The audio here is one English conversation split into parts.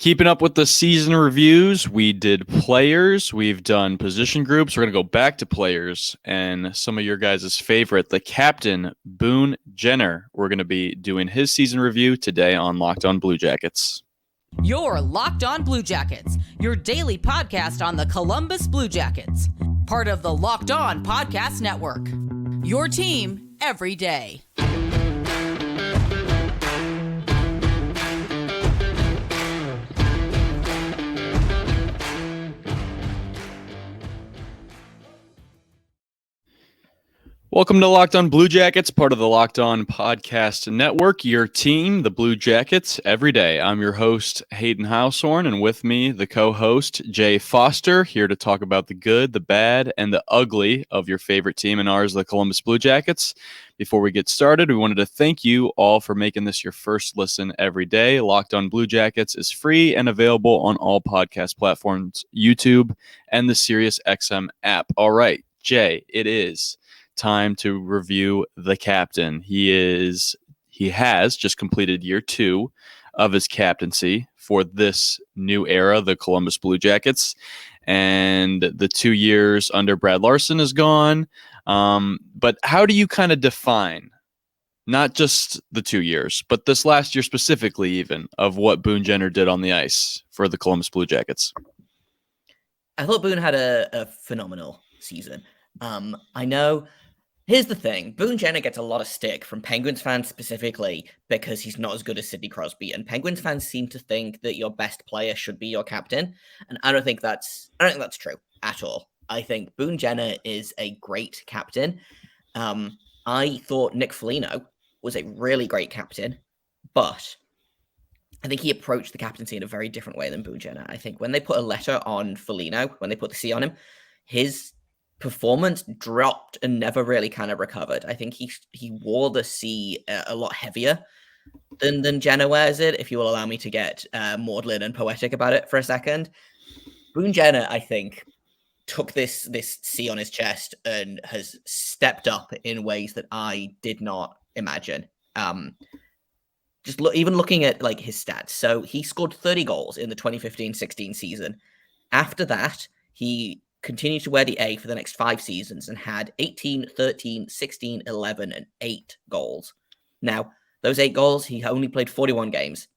Keeping up with the season reviews, we did players, we've done position groups. We're going to go back to players and some of your guys' favorite, the captain, Boone Jenner. We're going to be doing his season review today on Locked On Blue Jackets. You're Locked On Blue Jackets, your daily podcast on the Columbus Blue Jackets, part of the Locked On Podcast Network. Your team every day. Welcome to Locked On Blue Jackets, part of the Locked On Podcast Network, your team, the Blue Jackets, every day. I'm your host, Hayden Househorn, and with me, the co-host, Jay Foster, here to talk about the good, the bad, and the ugly of your favorite team and ours, the Columbus Blue Jackets. Before we get started, we wanted to thank you all for making this your first listen every day. Locked On Blue Jackets is free and available on all podcast platforms, YouTube, and the SiriusXM app. All right, Jay, it is time to review the captain. He has just completed year 2 of his captaincy for this new era, the Columbus Blue Jackets, and the 2 years under Brad Larson is gone. But how do you kind of define not just the 2 years, but this last year specifically, even of what Boone Jenner did on the ice for the Columbus Blue Jackets? I thought Boone had a phenomenal season. I know. Here's the thing. Boone Jenner gets a lot of stick from Penguins fans specifically because he's not as good as Sidney Crosby. And Penguins fans seem to think that your best player should be your captain. And I don't think that's true at all. I think Boone Jenner is a great captain. I thought Nick Foligno was a really great captain, but I think he approached the captaincy in a very different way than Boone Jenner. I think when they put a letter on Foligno, when they put the C on him, his performance dropped and never really kind of recovered. I think he wore the C a lot heavier than Jenner wears it, if you will allow me to get maudlin and poetic about it for a second. Boone Jenner, I think, took this C on his chest and has stepped up in ways that I did not imagine. Even looking at like his stats. So he scored 30 goals in the 2015-16 season. After that, he continued to wear the A for the next 5 seasons and had 18, 13, 16, 11, and 8 goals. Now, those 8 goals, he only played 41 games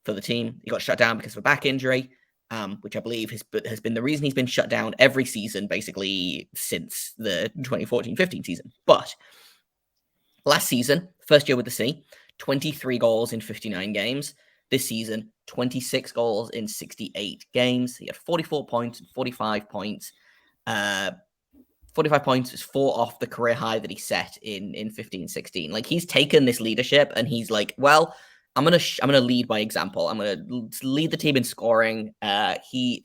for the team. He got shut down because of a back injury, which I believe has been the reason he's been shut down every season, basically since the 2014-15 season. But last season, first year with the C, 23 goals in 59 games. This season, 26 goals in 68 games. He had 44 points and 45 points. 45 points is 4 off the career high that he set in 15-16. Like, he's taken this leadership and he's like, well, I'm gonna lead by example. I'm gonna lead the team in scoring. He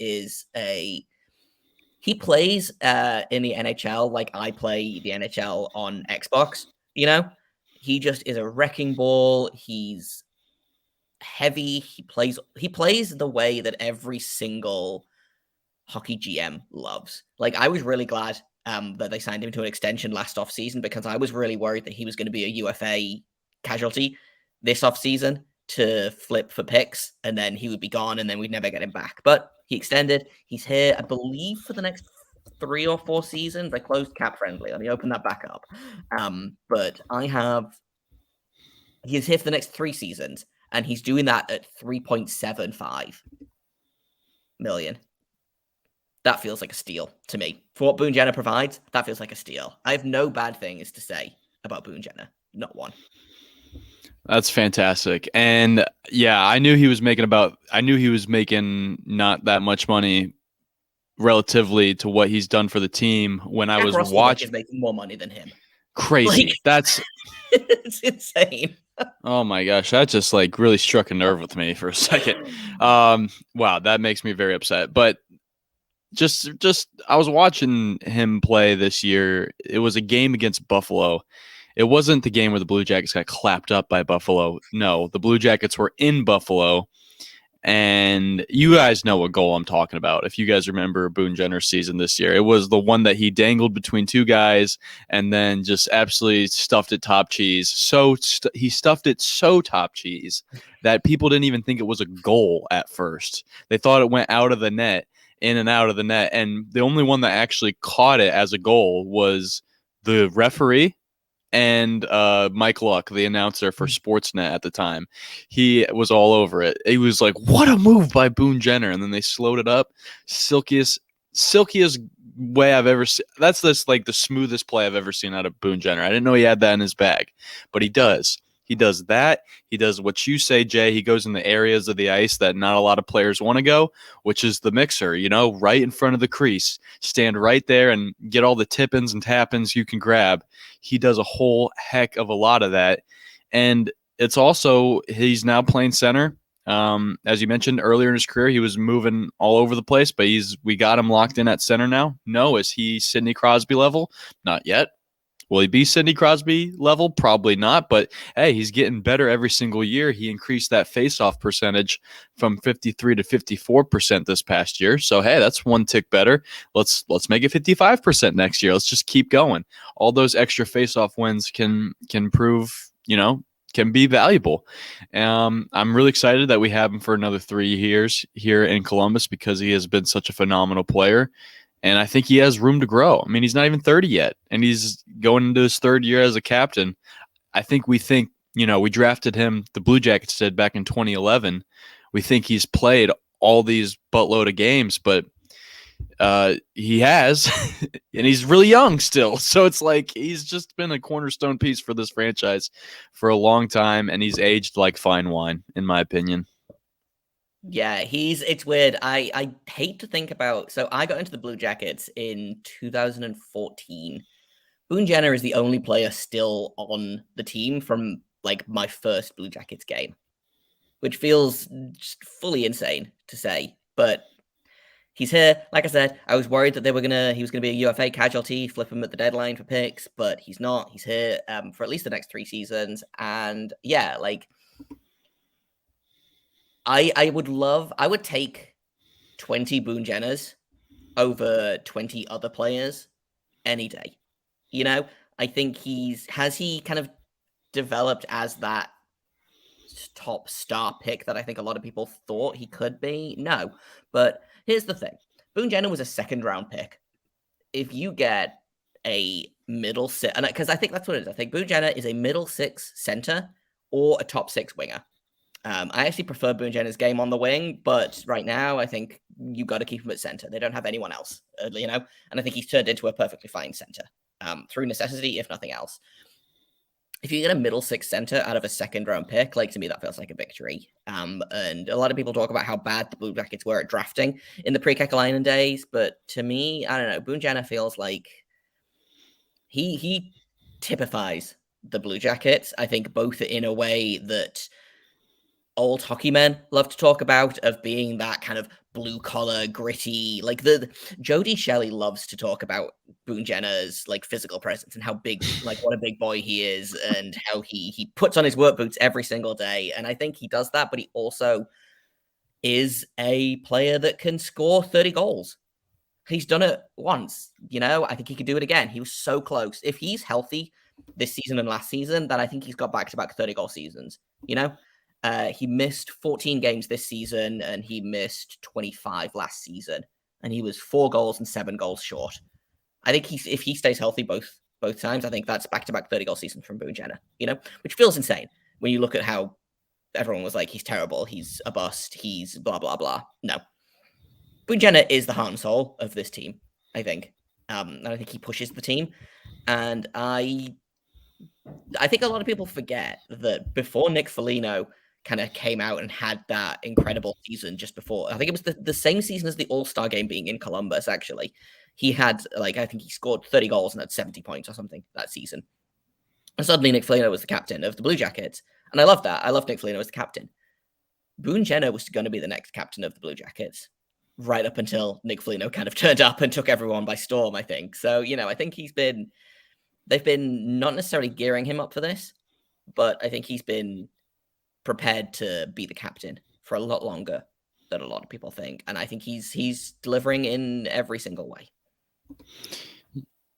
plays in the NHL like I play the NHL on Xbox. You know, he just is a wrecking ball. He's heavy. He plays the way that every single hockey GM loves. Like, I was really glad that they signed him to an extension last offseason because I was really worried that he was going to be a UFA casualty this offseason to flip for picks and then he would be gone and then we'd never get him back. But he extended. He's here, I believe, for the next 3 or 4 seasons. They closed cap friendly. Let me open that back up. But he's here for the next 3 seasons. And he's doing that at $3.75 million. That feels like a steal to me. For what Boone Jenner provides, that feels like a steal. I have no bad things to say about Boone Jenner. Not one. That's fantastic. And yeah, I knew he was making not that much money relatively to what he's done for the team when I was watching. Is making more money than him. Crazy. That's it's insane. Oh my gosh, that just like really struck a nerve with me for a second. Wow, that makes me very upset. But just I was watching him play this year. It was a game against Buffalo. It wasn't the game where the Blue Jackets got clapped up by Buffalo. No, the Blue Jackets were in Buffalo And you guys know what goal I'm talking about. If you guys remember Boone Jenner's season this year, it was the one that he dangled between two guys and then just absolutely stuffed it top cheese. He stuffed it so top cheese that people didn't even think it was a goal at first. They thought it went out of the net, in and out of the net. And the only one that actually caught it as a goal was the referee and Mike Luck, the announcer for Sportsnet at the time. He was all over it. He was like, what a move by Boone Jenner. And then they slowed it up. Silkiest way I've ever seen. That's like the smoothest play I've ever seen out of Boone Jenner. I didn't know he had that in his bag, but he does. He does that. He does what you say, Jay. He goes in the areas of the ice that not a lot of players want to go, which is the mixer, right in front of the crease. Stand right there and get all the tip-ins and tap-ins you can grab. He does a whole heck of a lot of that. And it's also, he's now playing center. As you mentioned earlier in his career, he was moving all over the place, but we got him locked in at center now. No, is he Sidney Crosby level? Not yet. Will he be Sidney Crosby level? Probably not, but hey, he's getting better every single year. He increased that faceoff percentage from 53 to 54% this past year. So hey, that's one tick better. Let's make it 55% next year. Let's just keep going. All those extra faceoff wins can prove, can be valuable. I'm really excited that we have him for another 3 years here in Columbus because he has been such a phenomenal player. And I think he has room to grow. I mean, he's not even 30 yet, and he's going into his 3rd year as a captain. I think we drafted him, the Blue Jackets did back in 2011. We think he's played all these buttload of games, but he has, and he's really young still. So it's like he's just been a cornerstone piece for this franchise for a long time, and he's aged like fine wine, in my opinion. Yeah, it's weird. I hate to think about, so I got into the Blue Jackets in 2014. Boone Jenner is the only player still on the team from like my first Blue Jackets game, which feels just fully insane to say, but he's here. Like I said, I was worried that he was gonna be a UFA casualty, flip him at the deadline for picks, but he's not. He's here for at least the next 3 seasons. And yeah, like I would take 20 Boone Jenners over 20 other players any day. I think has he kind of developed as that top star pick that I think a lot of people thought he could be? No. But here's the thing. Boone Jenner was a 2nd round pick. If you get a middle six, and because I think that's what it is. I think Boone Jenner is a middle 6 center or a top 6 winger. I actually prefer Boone Jenner's game on the wing, but right now I think you got to keep him at center. They don't have anyone else, and I think he's turned into a perfectly fine center through necessity, if nothing else. If you get a middle 6 center out of a 2nd round pick, like to me, that feels like a victory. And a lot of people talk about how bad the Blue Jackets were at drafting in the pre-Kekalainen days, but to me, I don't know. Boone Jenner feels like he typifies the Blue Jackets. I think both in a way that old hockey men love to talk about, of being that kind of blue collar, gritty, like the Jody Shelley loves to talk about Boone Jenner's like physical presence and how big, like what a big boy he is, and how he puts on his work boots every single day. And I think he does that, but he also is a player that can score 30 goals. He's done it once, I think he could do it again. He was so close. If he's healthy this season and last season, then I think he's got back-to-back 30 goal seasons, He missed 14 games this season, and he missed 25 last season, and he was 4 goals and 7 goals short. I think if he stays healthy both times, I think that's back-to-back 30-goal seasons from Boone Jenner, which feels insane when you look at how everyone was like, he's terrible, he's a bust, he's blah, blah, blah. No. Boone Jenner is the heart and soul of this team, I think. And I think he pushes the team, and I think a lot of people forget that before Nick Foligno kind of came out and had that incredible season just before, I think it was the same season as the All-Star game being in Columbus, actually. He had, I think he scored 30 goals and had 70 points or something that season. And suddenly Nick Foligno was the captain of the Blue Jackets. And I love that. I love Nick Foligno as the captain. Boone Jenner was going to be the next captain of the Blue Jackets, right up until Nick Foligno kind of turned up and took everyone by storm, I think. So, I think they've been not necessarily gearing him up for this, but I think he's been prepared to be the captain for a lot longer than a lot of people think. And I think he's delivering in every single way.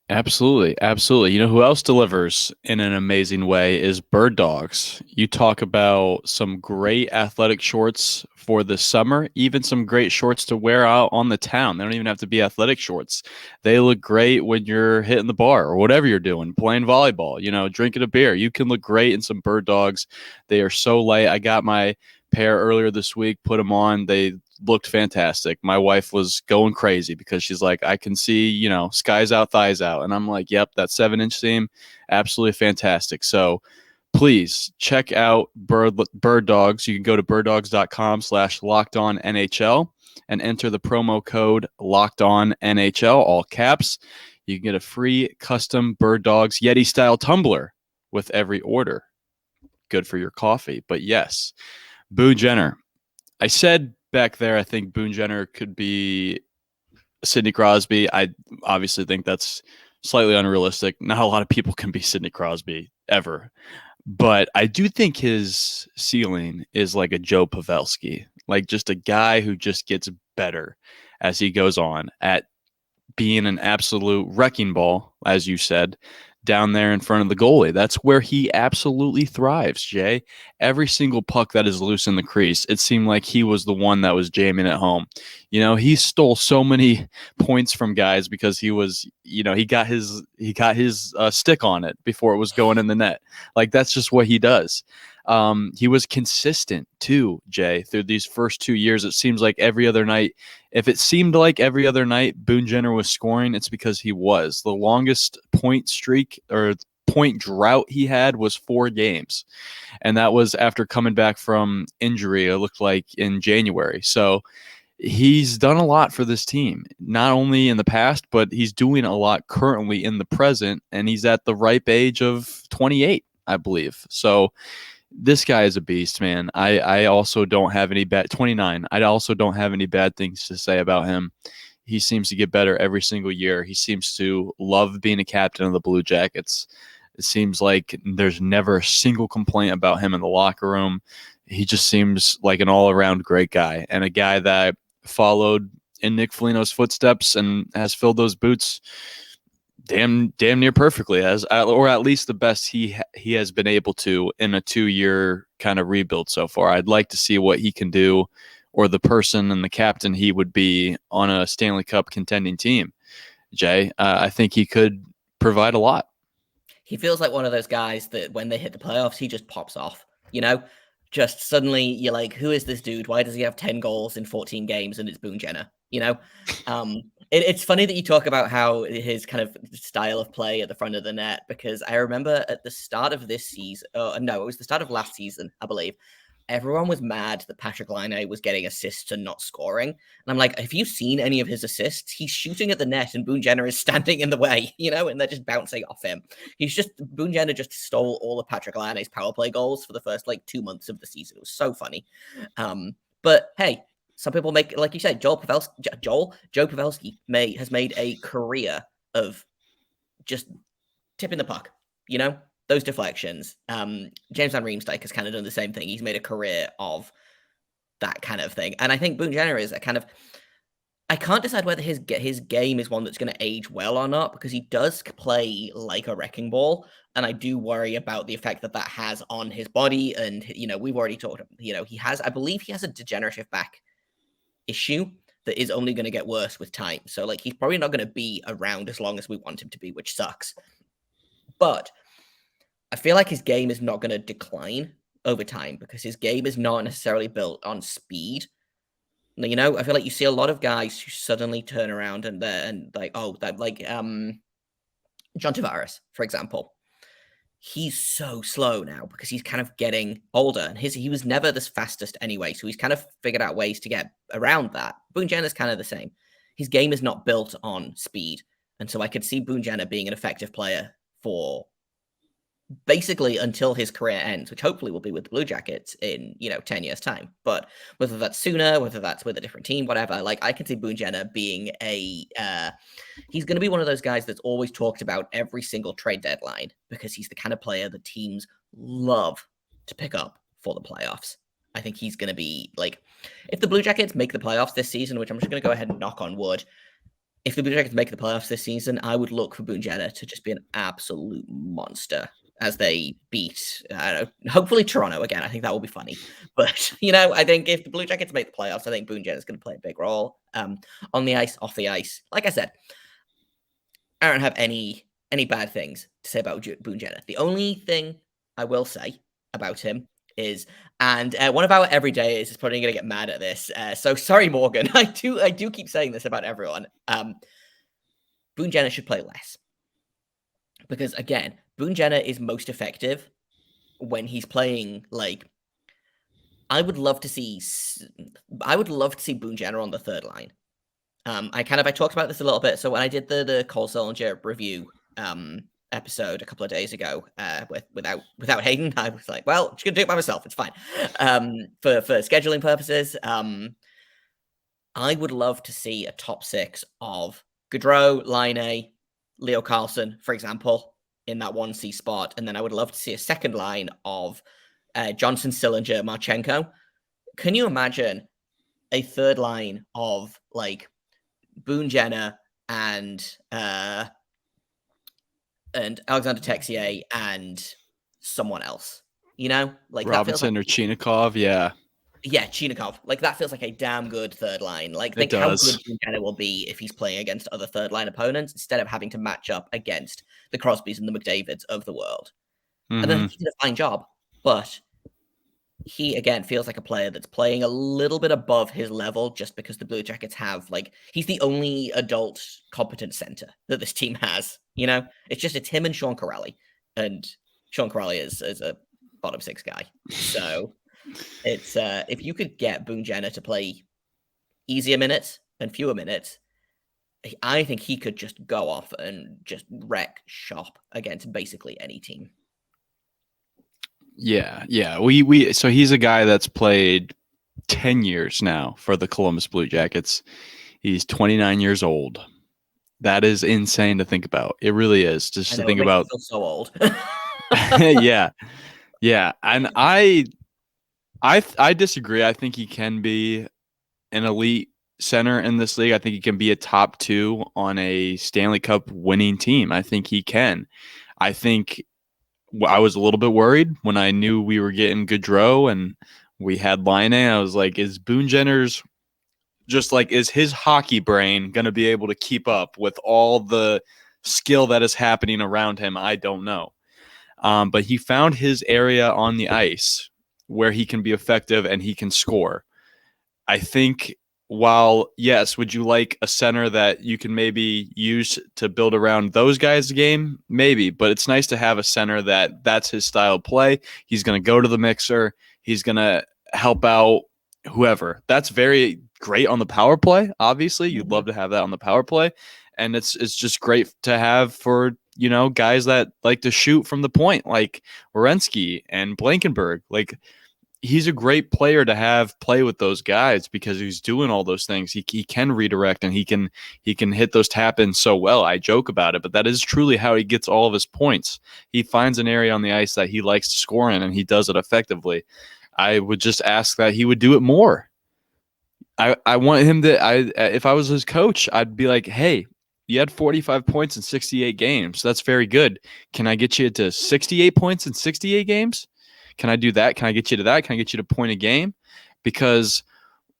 Absolutely. Absolutely. You know who else delivers in an amazing way is Birddogs. You talk about some great athletic shorts for the summer, even some great shorts to wear out on the town. They don't even have to be athletic shorts. They look great when you're hitting the bar or whatever you're doing, playing volleyball, drinking a beer. You can look great in some Birddogs. They are so light. I got my pair earlier this week, put them on. They looked fantastic. My wife was going crazy because she's like, I can see, skies out, thighs out. And I'm like, yep, that 7-inch seam, absolutely fantastic. So please check out Birddogs. You can go to birddogs.com/lockedonnhl and enter the promo code LockedOnNHL, all caps. You can get a free custom Birddogs Yeti style tumbler with every order. Good for your coffee. But yes, Boone Jenner. I said back there, I think Boone Jenner could be Sidney Crosby. I obviously think that's slightly unrealistic. Not a lot of people can be Sidney Crosby ever. But I do think his ceiling is like a Joe Pavelski, like just a guy who just gets better as he goes on at being an absolute wrecking ball, as you said, down there in front of the goalie. That's where he absolutely thrives, Jay. Every single puck that is loose in the crease, it seemed like he was the one that was jamming at home. He stole so many points from guys because he was, he got his stick on it before it was going in the net. Like, that's just what he does. He was consistent too, Jay, through these first 2 years. It seems like every other night. If it seemed like every other night Boone Jenner was scoring, it's because he was. The longest point streak or point drought he had was 4 games. And that was after coming back from injury, it looked like in January. So he's done a lot for this team, not only in the past, but he's doing a lot currently in the present. And he's at the ripe age of 28, I believe. So this guy is a beast, man. I also don't have any bad 29. I also don't have any bad things to say about him. He seems to get better every single year. He seems to love being a captain of the Blue Jackets. It seems like there's never a single complaint about him in the locker room. He just seems like an all-around great guy and a guy that followed in Nick Foligno's footsteps and has filled those boots damn near perfectly, or at least the best he has been able to in a 2-year kind of rebuild so far. I'd like to see what he can do, or the person and the captain he would be on a Stanley Cup contending team. Jay, I think he could provide a lot. He feels like one of those guys that when they hit the playoffs, he just pops off. Just suddenly you're like, who is this dude? Why does he have 10 goals in 14 games? And it's Boone Jenner. It's funny that you talk about how his kind of style of play at the front of the net, because I remember at the start of this season, it was the start of last season, I believe, everyone was mad that Patrik Laine was getting assists and not scoring. And I'm like, have you seen any of his assists? He's shooting at the net and Boone Jenner is standing in the way, and they're just bouncing off him. Boone Jenner just stole all of Patrik Laine's power play goals for the first 2 months of the season. It was so funny. But hey, some people make, like you said, Joe Pavelski has made a career of just tipping the puck, those deflections. James Van Riemsdyk has kind of done the same thing. He's made a career of that kind of thing. And I think Boone Jenner is a kind of, I can't decide whether his game is one that's going to age well or not, because he does play like a wrecking ball. And I do worry about the effect that has on his body. And, we've already talked, I believe he has a degenerative back issue that is only going to get worse with time. So he's probably not going to be around as long as we want him to be, which sucks. But I feel like his game is not going to decline over time, because his game is not necessarily built on speed. I feel like you see a lot of guys who suddenly turn around and John Tavares, for example. He's so slow now because he's kind of getting older, and he was never the fastest anyway. So he's kind of figured out ways to get around that. Boone Jenner's kind of the same. His game is not built on speed. And so I could see Boone Jenner being an effective player for basically until his career ends, which hopefully will be with the Blue Jackets in, 10 years time. But whether that's sooner, whether that's with a different team, whatever, I can see Boone Jenner being he's going to be one of those guys that's always talked about every single trade deadline, because he's the kind of player that teams love to pick up for the playoffs. I think he's going to be like, if the Blue Jackets make the playoffs this season, which I'm just going to go ahead and knock on wood, if the Blue Jackets make the playoffs this season, I would look for Boone Jenner to just be an absolute monster as they beat, I don't know, hopefully Toronto again. I think that will be funny. But, I think if the Blue Jackets make the playoffs, I think Boone Jenner is going to play a big role on the ice, off the ice. Like I said, I don't have any bad things to say about Boone Jenner. The only thing I will say about him is, and one of our everydayers is probably going to get mad at this. So sorry, Morgan. I do keep saying this about everyone. Boone Jenner should play less because, again, Boone Jenner is most effective when he's playing like. I would love to see Boone Jenner on the third line. I talked about this a little bit. So when I did the Cole Sillinger review episode a couple of days ago without Hayden, I was like, well, I'm just gonna do it by myself. It's fine. For scheduling purposes, I would love to see a top six of Gaudreau, Laine, Leo Carlson, for example, in that 1C spot, and then I would love to see a second line of Johnson, Sillinger, Marchenko. Can you imagine a third line of like Boone Jenner and Alexander Texier and someone else? Like Robinson or Chinikov, yeah. Yeah, Chinikov. Like, that feels like a damn good third line. Like, think how good Boone Jenner will be if he's playing against other third line opponents instead of having to match up against the Crosbys and the McDavids of the world. Mm-hmm. And then he did a fine job, but he, again, feels like a player that's playing a little bit above his level just because the Blue Jackets have, like, he's the only adult competent center that this team has, It's him and Sean Corrali. And Sean Corrali is a bottom six guy. So it's if you could get Boone Jenner to play easier minutes and fewer minutes, I think he could just go off and just wreck shop against basically any team. Yeah. We so he's a guy that's played 10 years now for the Columbus Blue Jackets. He's 29 years old. That is insane to think about. It really is. Just to think about. Feel so old. Yeah. And I disagree. I think he can be an elite center in this league. I think he can be a top two on a Stanley Cup winning team. I think he can. I think I was a little bit worried when I knew we were getting Gaudreau and we had Laine. I was like, is Boone Jenner's is his hockey brain going to be able to keep up with all the skill that is happening around him? I don't know. But he found his area on the ice where he can be effective and he can score. I think while, yes, would you like a center that you can maybe use to build around those guys' game? Maybe, but it's nice to have a center that's his style of play. He's going to go to the mixer. He's going to help out whoever. That's very great on the power play. Obviously, you'd love to have that on the power play. And it's just great to have for, guys that like to shoot from the point, like Werenski and Blankenberg. Like, he's a great player to have play with those guys because he's doing all those things. He can redirect and he can hit those tap-ins so well. I joke about it, but that is truly how he gets all of his points. He finds an area on the ice that he likes to score in, and he does it effectively. I would just ask that he would do it more. I want him to. If I was his coach, I'd be like, hey, you had 45 points in 68 games. That's very good. Can I get you to 68 points in 68 games? Can I do that? Can I get you to that? Can I get you to point a game? Because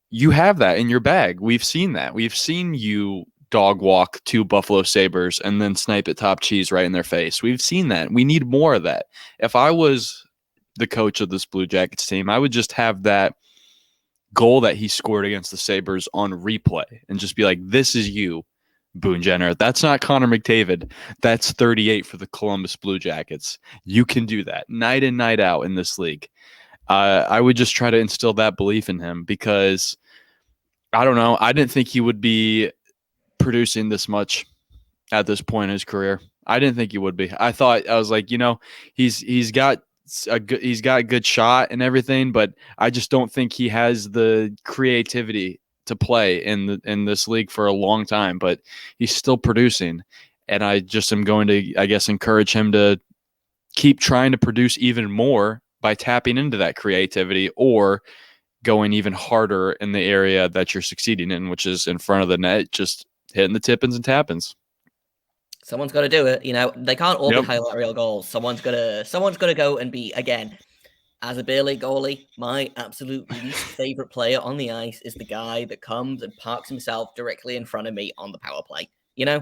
you have that in your bag. We've seen that. We've seen you dog walk 2 Buffalo Sabres and then snipe at top cheese right in their face. We've seen that. We need more of that. If I was the coach of this Blue Jackets team, I would just have that goal that he scored against the Sabres on replay and just be like, this is you, Boone Jenner. That's not Connor McDavid. That's 38 for the Columbus Blue Jackets. You can do that night in, night out in this league. I would just try to instill that belief in him because, I don't know, I didn't think he would be producing this much at this point in his career. I didn't think he would be. I was like, he's got a good shot and everything, but I just don't think he has the creativity to play in this league for a long time, but he's still producing. And I just am going to, I guess, encourage him to keep trying to produce even more by tapping into that creativity or going even harder in the area that you're succeeding in, which is in front of the net, just hitting the tip-ins and tap-ins. Someone's got to do it. They can't all be Yep. highlight reel goals. Someone's got to go and be, again, as a beer league goalie, my absolute least favorite player on the ice is the guy that comes and parks himself directly in front of me on the power play. Yeah.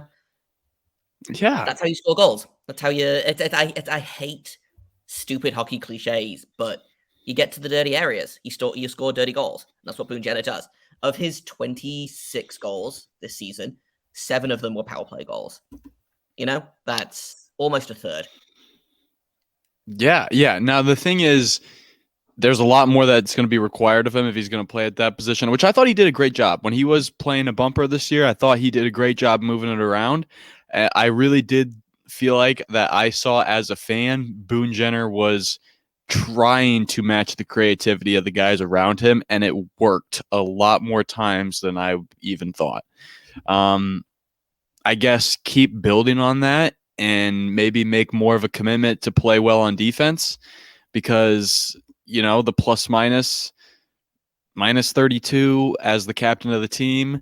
That's how you score goals. That's how you. I hate stupid hockey cliches, but you get to the dirty areas. You score dirty goals. And that's what Boone Jenner does. Of his 26 goals this season, 7 of them were power play goals. That's almost a third. Yeah. Now, the thing is, there's a lot more that's going to be required of him if he's going to play at that position, which I thought he did a great job. When he was playing a bumper this year, I thought he did a great job moving it around. I really did feel like that I saw as a fan, Boone Jenner was trying to match the creativity of the guys around him, and it worked a lot more times than I even thought. I guess keep building on that and maybe make more of a commitment to play well on defense, because the plus minus 32 as the captain of the team,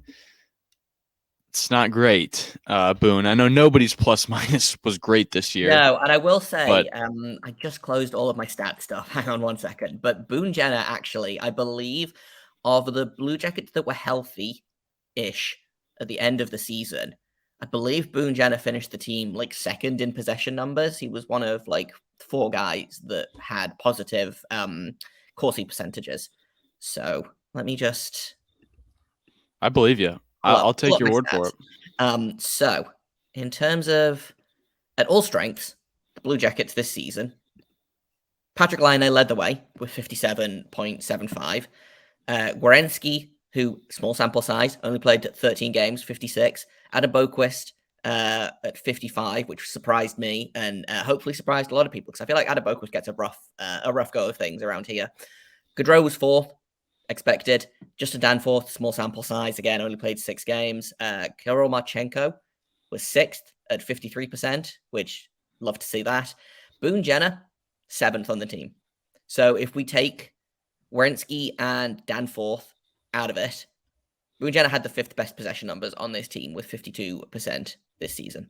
it's not great. Boone, I know nobody's plus minus was great this year. No, and I will say, I just closed all of my stat stuff. Hang on one second. But Boone Jenner, actually, I believe, of the Blue Jackets that were healthy-ish at the end of the season, I believe Boone Jenner finished the team second in possession numbers. He was one of 4 guys that had positive Corsi percentages. So let me just. I believe you. I'll take your word for it. So in terms of at all strengths, the Blue Jackets this season, Patrik Laine led the way with 57.75. Werenski, who, small sample size, only played 13 games, 56. Adam Boquist at 55, which surprised me and hopefully surprised a lot of people, because I feel like Adam Boquist gets a rough go of things around here. Gaudreau was 4th, expected. Justin Danforth, small sample size, again, only played 6 games. Kirill Marchenko was 6th at 53%, which love to see that. Boone Jenner, 7th on the team. So if we take Werenski and Danforth out of it, Boone Jenner had the 5th best possession numbers on this team with 52% this season.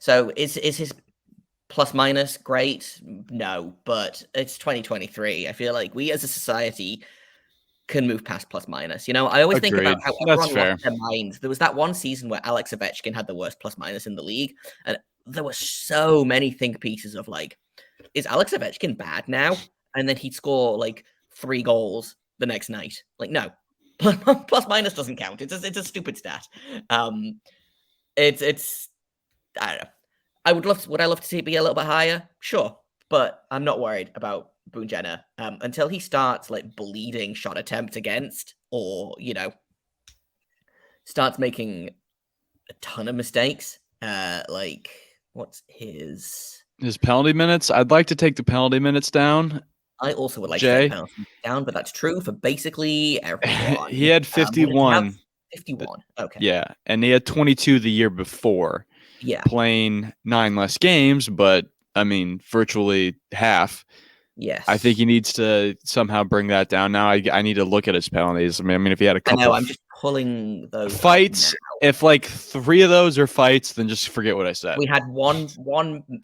So is his plus minus great? No, but it's 2023. I feel like we as a society can move past plus minus. I always think about how everyone lost their minds. There was that one season where Alex Ovechkin had the worst plus minus in the league, and there were so many think pieces of is Alex Ovechkin bad now? And then he'd score 3 goals the next night. No. Plus minus doesn't count. It's a stupid stat. It's I don't know. Would I love to see it be a little bit higher? Sure, but I'm not worried about Boone Jenner until he starts bleeding shot attempts against, or starts making a ton of mistakes. What's his penalty minutes? I'd like to take the penalty minutes down. I also would like to take penalties down, but that's true for basically everyone. He had 51. 51. Okay. Yeah, and he had 22 the year before. Yeah. Playing 9 less games, but I mean, virtually half. Yes. I think he needs to somehow bring that down. Now I need to look at his penalties. I mean, if he had a couple I'm just pulling those fights, if 3 of those are fights, then just forget what I said. We had one,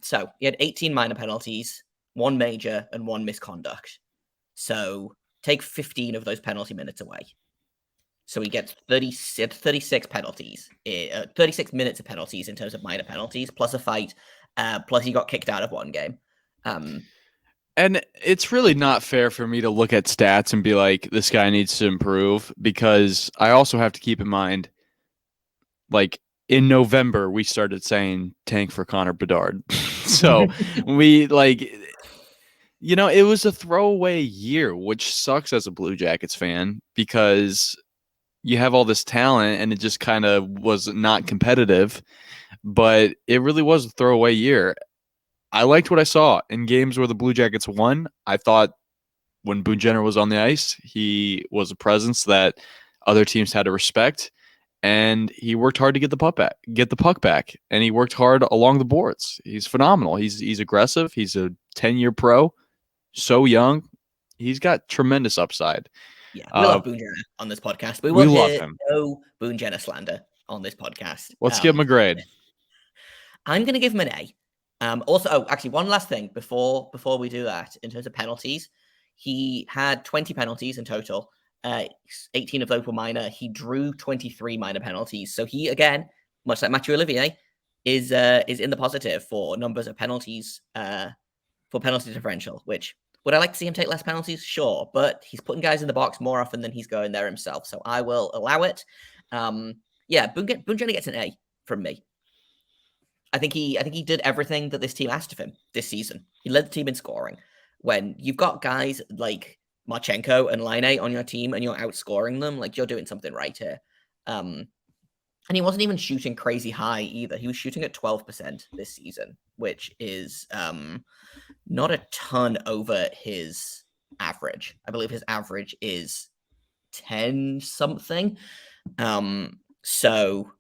so he had 18 minor penalties, 1 major, and 1 misconduct. So take 15 of those penalty minutes away. So he gets 36 penalties, 36 minutes of penalties in terms of minor penalties, plus a fight, plus he got kicked out of 1 game. And it's really not fair for me to look at stats and be like, this guy needs to improve, because I also have to keep in mind, in November, we started saying tank for Connor Bedard. So we it was a throwaway year, which sucks as a Blue Jackets fan, because you have all this talent and it just kind of was not competitive, but it really was a throwaway year. I liked what I saw in games where the Blue Jackets won. I thought when Boone Jenner was on the ice, he was a presence that other teams had to respect, and he worked hard to get the puck back, and he worked hard along the boards. He's phenomenal. He's aggressive. He's a 10-year pro. so young. He's got tremendous upside. Yeah, we love Boone Jenner on this podcast. We We will love hear him. no Boone Jenner slander on this podcast. Let's give him a grade. I'm going to give him an A. Also, actually, one last thing before we do that, in terms of penalties, he had 20 penalties in total. 18 of those were minor. He drew 23 minor penalties. So he, again, much like Mathieu Olivier, is in the positive for numbers of penalties for penalty differential. Which, would I like to see him take less penalties? Sure, but he's putting guys in the box more often than he's going there himself. So I will allow it. Boone Jenner gets an A from me. I think he did everything that this team asked of him this season. He led the team in scoring. When you've got guys like Marchenko and Laine on your team and you're outscoring them, like, you're doing something right here. And he wasn't even shooting crazy high either. He was shooting at 12% this season, which is not a ton over his average. I believe his average is 10 something. So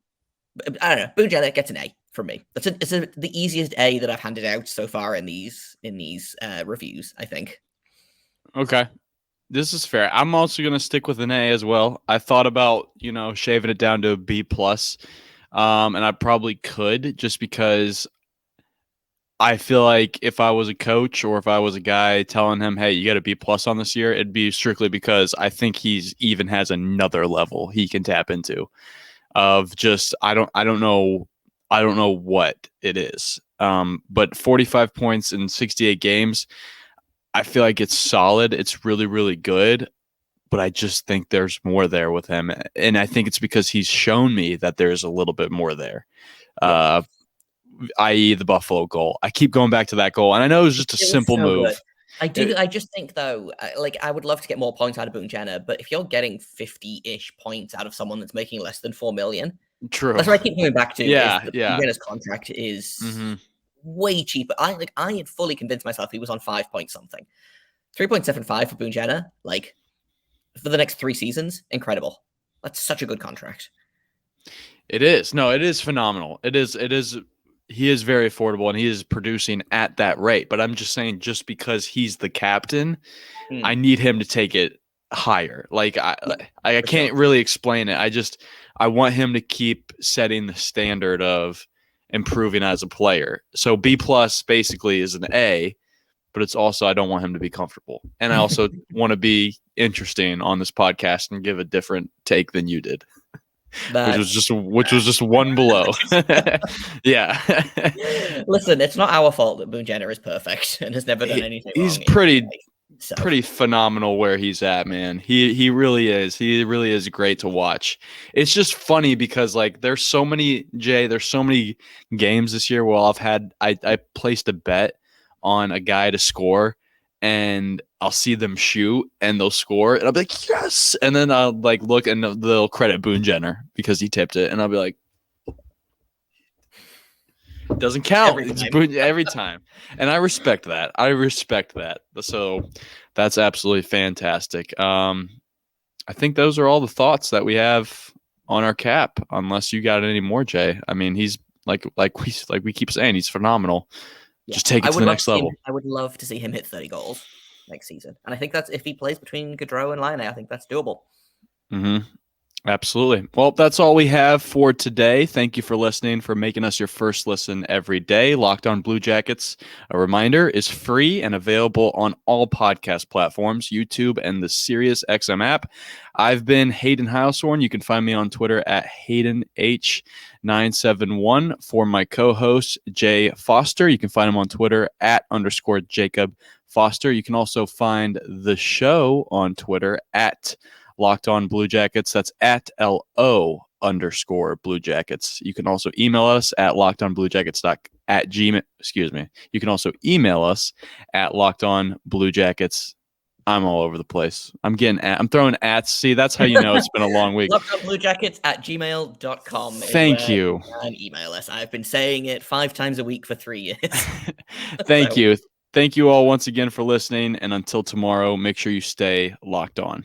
I don't know. Boone Jenner gets an A for me. It's the easiest A that I've handed out so far in these reviews, I think. Okay. This is fair. I'm also going to stick with an A as well. I thought about, shaving it down to a B+. And I probably could, just because I feel like if I was a coach or if I was a guy telling him, hey, you got a B+ on this year, it'd be strictly because I think he's even has another level he can tap into of just, I don't know what it is. But 45 points in 68 games, I feel like it's solid. It's really, really good. But I just think there's more there with him. And I think it's because he's shown me that there's a little bit more there. I.e. the Buffalo goal. I keep going back to that goal. And I know it was just a simple move. Good. I just think, though, I would love to get more points out of Boone Jenner, but if you're getting 50-ish points out of someone that's making less than $4 million, true. That's what I keep coming back to. Yeah. Boone Jenner's contract is way cheaper. I had fully convinced myself he was on 5 point something. 3.75 for Boone Jenner, for the next 3 seasons, incredible. That's such a good contract. It is. No, it is phenomenal. It is. He is very affordable, and he is producing at that rate. But I'm just saying, just because he's the captain, I need him to take it higher. I can't really explain it. I want him to keep setting the standard of improving as a player. So B+ basically is an A, but it's also, I don't want him to be comfortable. And I also want to be interesting on this podcast and give a different take than you did. Which was just one below. Yeah. Listen, it's not our fault that Boone Jenner is perfect and has never done anything wrong. He's pretty phenomenal where he's at, man. He really is. He really is great to watch. It's just funny because there's so many games this year where I placed a bet on a guy to score, and I'll see them shoot and they'll score, and I'll be like, yes. And then I'll look and they'll credit Boone Jenner because he tipped it, and I'll be like, doesn't count. Every time. And I respect that. So that's absolutely fantastic. I think those are all the thoughts that we have on our cap, unless you got any more, Jay. I mean, he's like we keep saying, he's phenomenal. Yeah. Just take it to the next level. I would love to see him hit 30 goals next season. And I think that's, if he plays between Gaudreau and Laine, I think that's doable. Mm-hmm. Absolutely. Well, that's all we have for today. Thank you for listening, for making us your first listen every day. Locked On Blue Jackets, a reminder, is free and available on all podcast platforms, YouTube, and the SiriusXM app. I've been Hayden Heilshorn. You can find me on Twitter at HaydenH971. For my co-host, Jay Foster, you can find him on Twitter at _Jacob Foster. You can also find the show on Twitter at Locked On Blue Jackets. That's at LO_Blue Jackets. You can also email us at lockedonbluejackets@gmail. Excuse me. You can also email us at lockedonbluejackets. I'm all over the place. I'm throwing ats. See, that's how you know it's been a long week. lockedonbluejackets@gmail.com. Thank you. And email us. I've been saying it 5 times a week for 3 years. Thank you. Thank you all once again for listening. And until tomorrow, make sure you stay locked on.